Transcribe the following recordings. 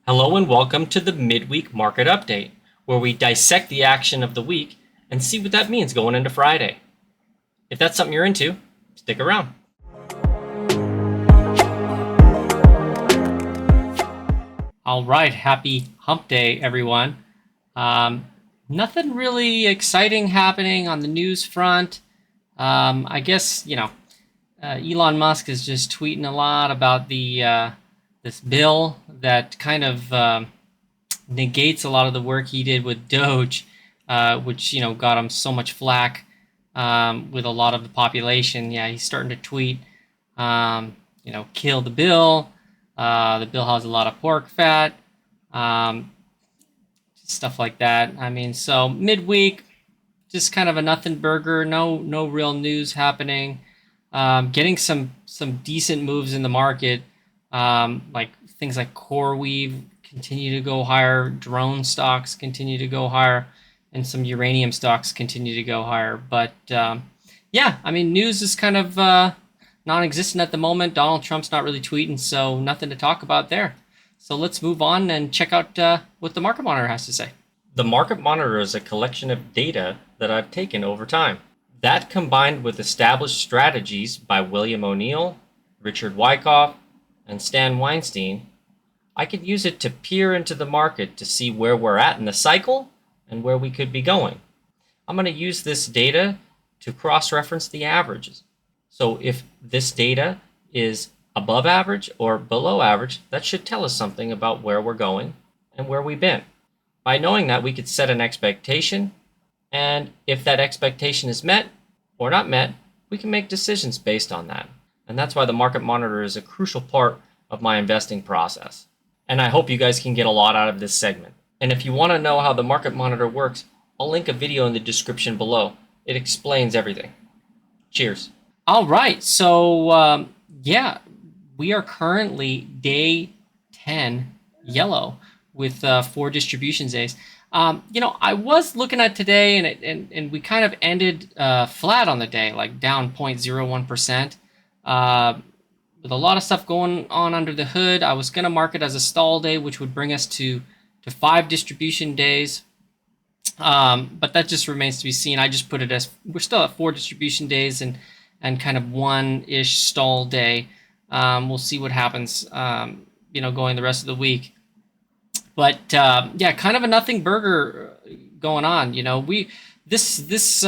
Hello and welcome to the Midweek Market Update, where we dissect the action of the week and see what that means going into Friday. If that's something you're into, stick around. All right, happy hump day, everyone. Nothing really exciting happening on the news front. I guess, Elon Musk is just tweeting a lot about this bill that kind of negates a lot of the work he did with Doge, which got him so much flack with a lot of the population. Yeah, he's starting to tweet, kill the bill. The bill has a lot of pork fat, stuff like that. I mean, so midweek, just kind of a nothing burger. No real news happening. Getting some decent moves in the market, like things like CoreWeave continue to go higher, drone stocks continue to go higher, and some uranium stocks continue to go higher. But yeah, I mean, news is kind of non-existent at the moment. Donald Trump's not really tweeting, so nothing to talk about there. So let's move on and check out what the Market Monitor has to say. The Market Monitor is a collection of data that I've taken over time. That, combined with established strategies by William O'Neill, Richard Wyckoff, and Stan Weinstein, I could use it to peer into the market to see where we're at in the cycle and where we could be going. I'm going to use this data to cross-reference the averages. So if this data is above average or below average, that should tell us something about where we're going and where we've been. By knowing that, we could set an expectation, and if that expectation is met or not met, we can make decisions based on that. And that's why the Market Monitor is a crucial part of my investing process. And I hope you guys can get a lot out of this segment. And if you want to know how the Market Monitor works, I'll link a video in the description below. It explains everything. Cheers. All right, so yeah, we are currently day 10 yellow with 4 distribution days. I was looking at today, and we kind of ended flat on the day, like down 0.01%. With a lot of stuff going on under the hood, I was going to mark it as a stall day, which would bring us to 5 distribution days. But that just remains to be seen. I just put it as we're still at 4 distribution days and kind of 1-ish stall day. We'll see what happens, going the rest of the week. But yeah, kind of a nothing burger going on. This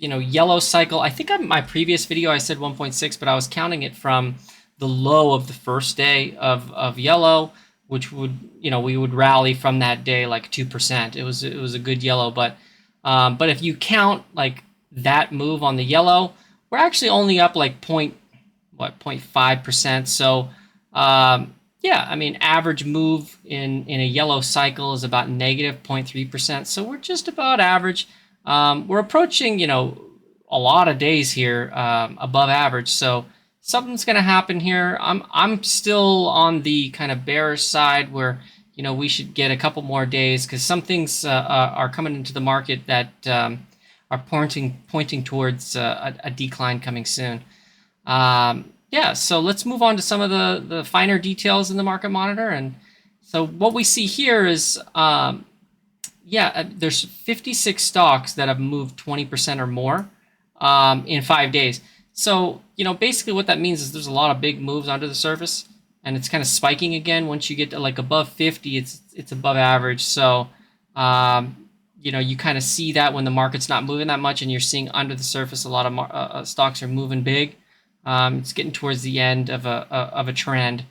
yellow cycle. I think on my previous video I said 1.6, but I was counting it from the low of the first day of yellow, which would we would rally from that day like 2%. It was a good yellow, but if you count like that move on the yellow, we're actually only up like 0.5%. So yeah, I mean, average move in a yellow cycle is about negative 0.3%. So we're just about average. We're approaching, a lot of days here above average. So something's going to happen here. I'm still on the kind of bearish side where, we should get a couple more days because some things are coming into the market that are pointing towards a decline coming soon. Yeah, so let's move on to some of the finer details in the Market Monitor. And so what we see here is, there's 56 stocks that have moved 20% or more in 5 days. So, basically what that means is there's a lot of big moves under the surface, and it's kind of spiking again. Once you get to like above 50, it's above average. So, you kind of see that when the market's not moving that much and you're seeing under the surface a lot of stocks are moving big. It's getting towards the end of a trend.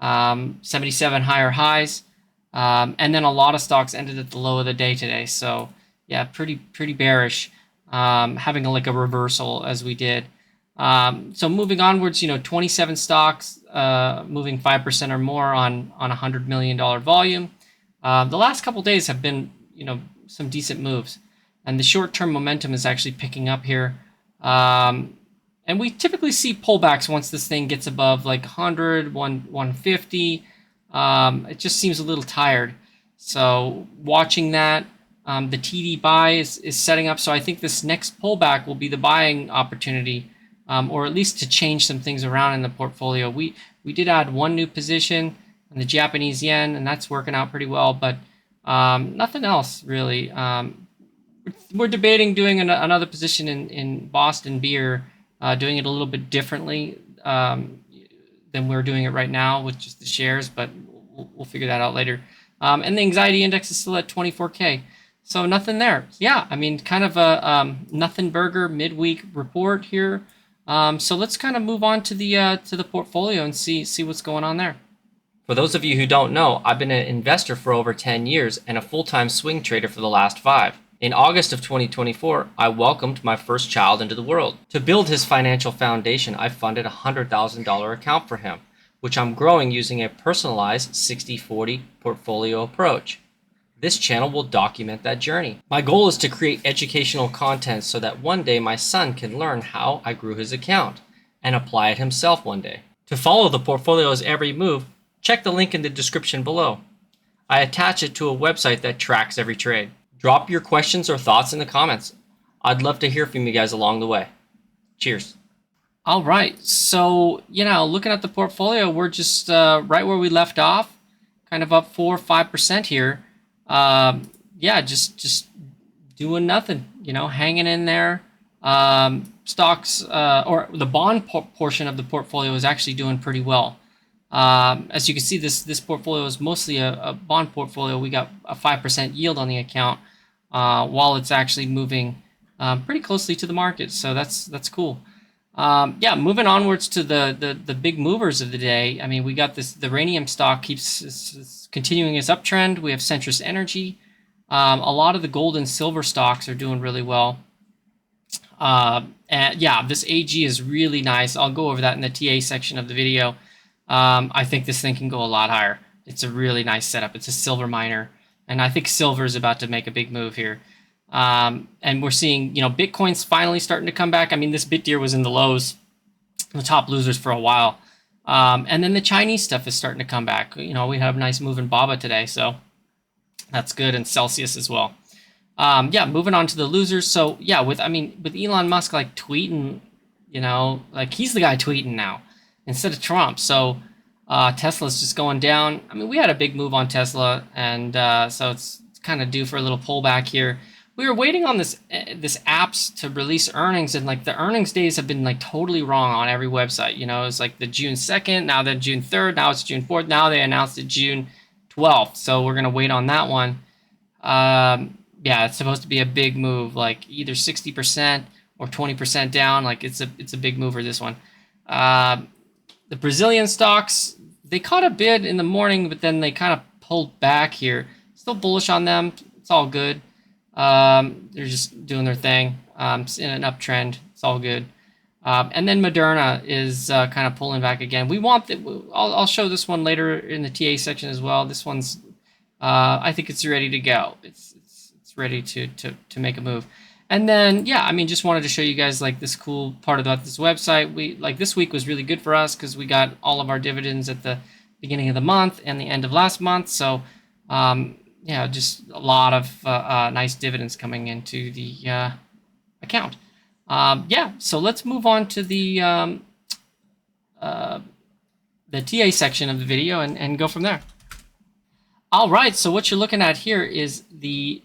77 higher highs, and then a lot of stocks ended at the low of the day today. So yeah, pretty bearish, having like a reversal as we did. So moving onwards, 27 stocks moving 5% or more on $100 million volume. The last couple days have been some decent moves, and the short-term momentum is actually picking up here. And we typically see pullbacks once this thing gets above like 100, 150. It just seems a little tired. So watching that, the TD buy is setting up. So I think this next pullback will be the buying opportunity, or at least to change some things around in the portfolio. We did add one new position and the Japanese yen, and that's working out pretty well. But nothing else really. We're debating doing another position in Boston Beer, doing it a little bit differently than we're doing it right now with just the shares, but we'll figure that out later. And the anxiety index is still at 24K. So nothing there. Yeah, I mean, kind of a nothing burger midweek report here. So let's kind of move on to the portfolio and see what's going on there. For those of you who don't know, I've been an investor for over 10 years and a full-time swing trader for the last 5. In August of 2024, I welcomed my first child into the world. To build his financial foundation, I funded a $100,000 account for him, which I'm growing using a personalized 60-40 portfolio approach. This channel will document that journey. My goal is to create educational content so that one day my son can learn how I grew his account and apply it himself one day. To follow the portfolio's every move, check the link in the description below. I attach it to a website that tracks every trade. Drop your questions or thoughts in the comments. I'd love to hear from you guys along the way. Cheers. All right, so looking at the portfolio, we're just right where we left off, kind of up 4 or 5% here. Just doing nothing, hanging in there. Stocks or the bond portion of the portfolio is actually doing pretty well. As you can see, this portfolio is mostly a bond portfolio. We got a 5% yield on the account, while it's actually moving pretty closely to the market. So that's cool. Moving onwards to the big movers of the day. I mean, we got the uranium stock keeps continuing its uptrend. We have Centrus Energy. A lot of the gold and silver stocks are doing really well. This AG is really nice. I'll go over that in the TA section of the video. I think this thing can go a lot higher. It's a really nice setup. It's a silver miner, and I think silver is about to make a big move here. And we're seeing, Bitcoin's finally starting to come back. I mean, this BitDeer was in the lows, the top losers for a while. And then the Chinese stuff is starting to come back. We have a nice move in BABA today, so that's good, and Celsius as well. Moving on to the losers. So with Elon Musk like tweeting, like he's the guy tweeting now instead of Trump. So Tesla's just going down. I mean, we had a big move on Tesla, and so it's kind of due for a little pullback here. We were waiting on this apps to release earnings, and like the earnings days have been like totally wrong on every website. It's like the June 2nd, now then June 3rd, now it's June 4th, now they announced it June 12th. So we're gonna wait on that one. It's supposed to be a big move, like either 60% or 20% down. Like it's a big mover, this one. The Brazilian stocks, they caught a bid in the morning, but then they kind of pulled back here. Still bullish on them. It's all good. They're just doing their thing. It's in an uptrend. It's all good. And then Moderna is kind of pulling back again. I'll show this one later in the TA section as well. This one's, I think it's ready to go. It's ready to make a move. And then, just wanted to show you guys like this cool part about this website. This week was really good for us because we got all of our dividends at the beginning of the month and the end of last month. So, just a lot of nice dividends coming into the account. So let's move on to the TA section of the video and go from there. All right, so what you're looking at here is the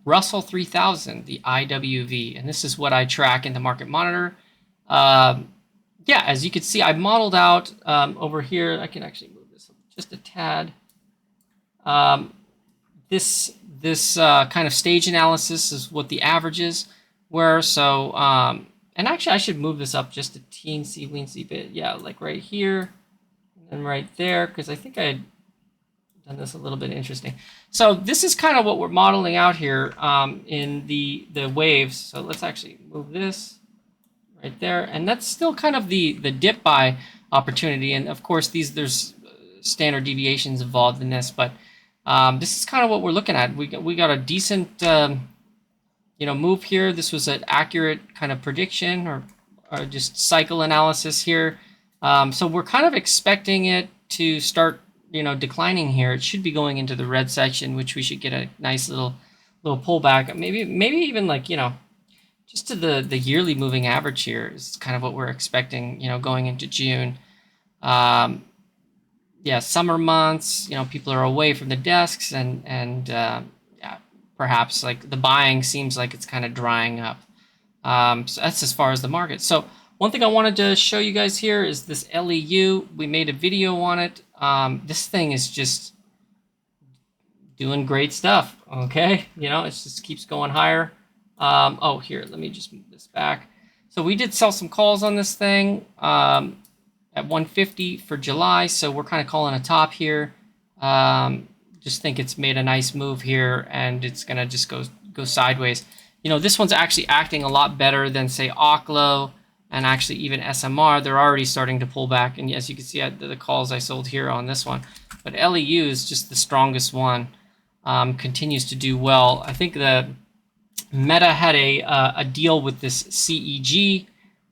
Russell 3000, the IWV, and this is what I track in the Market Monitor. As you can see, I modeled out over here. I can actually move this up just a tad. This kind of stage analysis is what the averages were. So, and actually, I should move this up just a teensy-weensy bit. Yeah, like right here and right there, because I think I had done this a little bit interesting. So this is kind of what we're modeling out here in the waves. So let's actually move this right there, and that's still kind of the dip buy opportunity. And of course, there's standard deviations involved in this, but this is kind of what we're looking at. We got a decent move here. This was an accurate kind of prediction or just cycle analysis here. So we're kind of expecting it to start declining here. It should be going into the red section, which we should get a nice little pullback. Maybe even like just to the yearly moving average here is kind of what we're expecting. Going into June. yeah, summer months, people are away from the desks, and yeah, perhaps like the buying seems like it's kind of drying up. So that's as far as the market. So one thing I wanted to show you guys here is this LEU. We made a video on it. This thing is just doing great stuff. Okay, it just keeps going higher. Oh, here, let me just move this back. So we did sell some calls on this thing at 150 for July. So we're kind of calling a top here. Just think it's made a nice move here, and it's gonna just go sideways. This one's actually acting a lot better than say Oklo and actually even SMR. They're already starting to pull back, and as you can see, the calls I sold here on this one. But LEU is just the strongest one. Continues to do well. I think the Meta had a deal with this CEG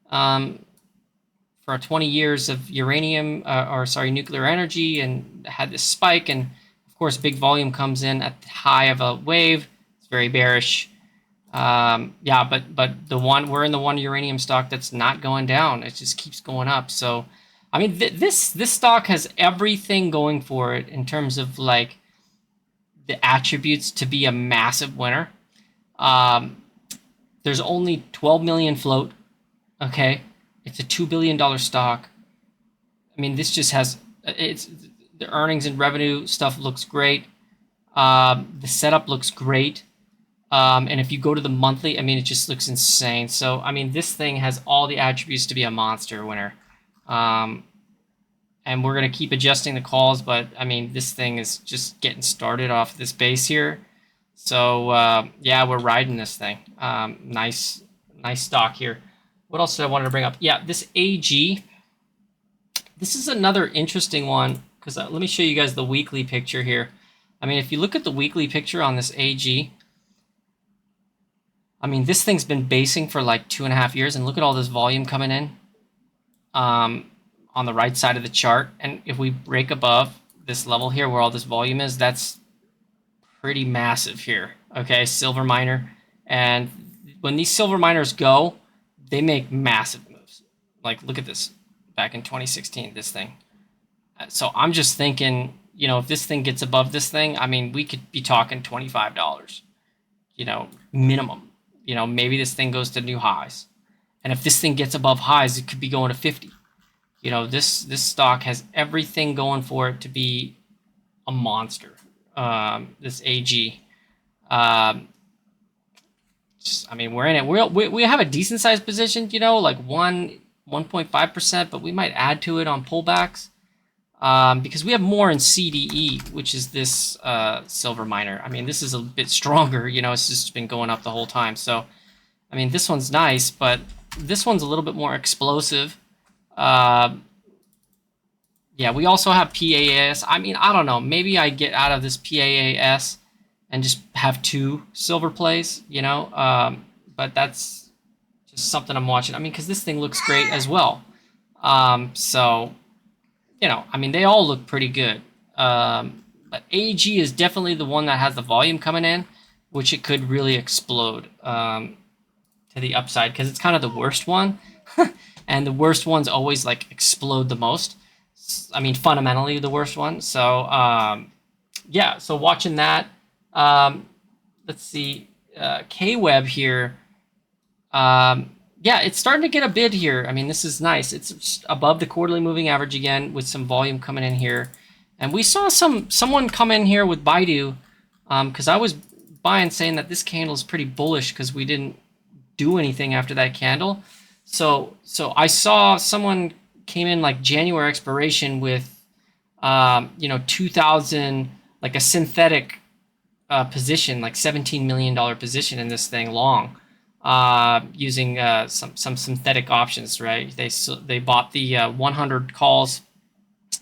for 20 years of uranium, nuclear energy, and had this spike. And of course, big volume comes in at the high of a wave. It's very bearish. Yeah, but we're in the one uranium stock that's not going down. It just keeps going up. So, I mean, this stock has everything going for it in terms of like the attributes to be a massive winner. There's only 12 million float. Okay, it's a $2 billion stock. I mean, this just has the earnings and revenue stuff looks great. The setup looks great. And if you go to the monthly, I mean, it just looks insane. So, I mean, this thing has all the attributes to be a monster winner. And we're going to keep adjusting the calls, but I mean, this thing is just getting started off this base here. So, yeah, we're riding this thing. Nice stock here. What else did I want to bring up? Yeah, this AG. This is another interesting one because let me show you guys the weekly picture here. I mean, if you look at the weekly picture on this AG, I mean, this thing's been basing for like 2.5 years, and look at all this volume coming in on the right side of the chart. And if we break above this level here where all this volume is, that's pretty massive here. Okay, silver miner. And when these silver miners go, they make massive moves. Like, look at this. Back in 2016, this thing. So I'm just thinking, if this thing gets above this thing, I mean, we could be talking $25, minimum. Maybe this thing goes to new highs. And if this thing gets above highs, it could be going to 50. This stock has everything going for it to be a monster. This AG. I mean, we're in it. We have a decent sized position, like 1.5%, but we might add to it on pullbacks because we have more in CDE, which is this silver miner. I mean, this is a bit stronger. It's just been going up the whole time. So, I mean, this one's nice, but this one's a little bit more explosive. Yeah, we also have PAAS. I mean, I don't know. Maybe I get out of this PAAS and just have 2 silver plays, but that's just something I'm watching. I mean, because this thing looks great as well. So, I mean, they all look pretty good. But AG is definitely the one that has the volume coming in, which it could really explode to the upside because it's kind of the worst one. And the worst ones always like explode the most. I mean, fundamentally the worst one. So, yeah, so watching that. Let's see. KWeb here. Yeah, it's starting to get a bid here. I mean, this is nice. It's above the quarterly moving average again with some volume coming in here. And we saw someone come in here with Baidu because I was buying saying that this candle is pretty bullish because we didn't do anything after that candle. So I saw someone came in like January expiration with 2,000, like a synthetic position, like $17 million position in this thing long. Using some synthetic options, right? They bought the 100 calls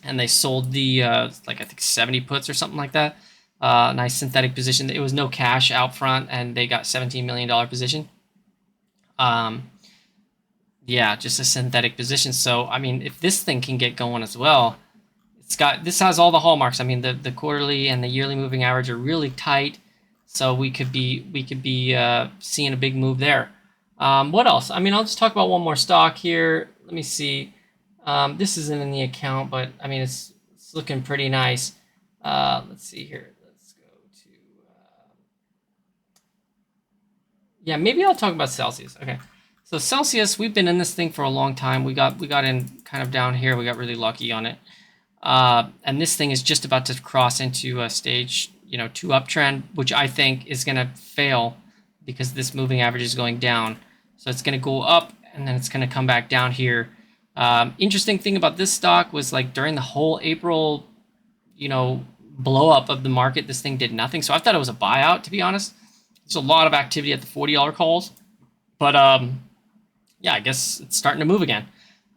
and they sold the like I think 70 puts or something like that. Nice synthetic position. It was no cash out front, and they got $17 million position. Yeah, just a synthetic position. So I mean, if this thing can get going as well, this has all the hallmarks. I mean, the quarterly and the yearly moving average are really tight. So we could be seeing a big move there. What else? I mean, I'll just talk about one more stock here. Let me see. This isn't in the account, but I mean, it's It's looking pretty nice. Let's see here. Let's go to yeah, maybe I'll talk about Celsius. Okay. So Celsius, we've been in this thing for a long time. We got in kind of down here. We got really lucky on it. And this thing is just about to cross into a stage, 2 uptrend, which I think is going to fail because this moving average is going down. So it's going to go up and then it's going to come back down here. Interesting thing about this stock was like during the whole April, blow up of the market, this thing did nothing. So I thought it was a buyout, to be honest. There's a lot of activity at the $40 calls, but yeah, I guess it's starting to move again.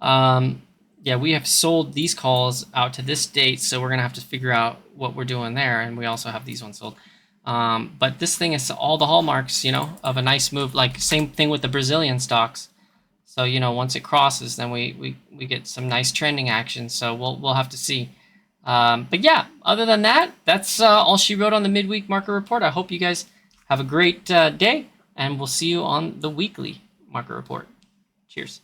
Yeah, we have sold these calls out to this date, so we're gonna have to figure out what we're doing there, and we also have these ones sold. But this thing is all the hallmarks, of a nice move. Like same thing with the Brazilian stocks. So once it crosses, then we get some nice trending action. So we'll have to see. But yeah, other than that, that's all she wrote on the midweek market report. I hope you guys have a great day, and we'll see you on the weekly market report. Cheers.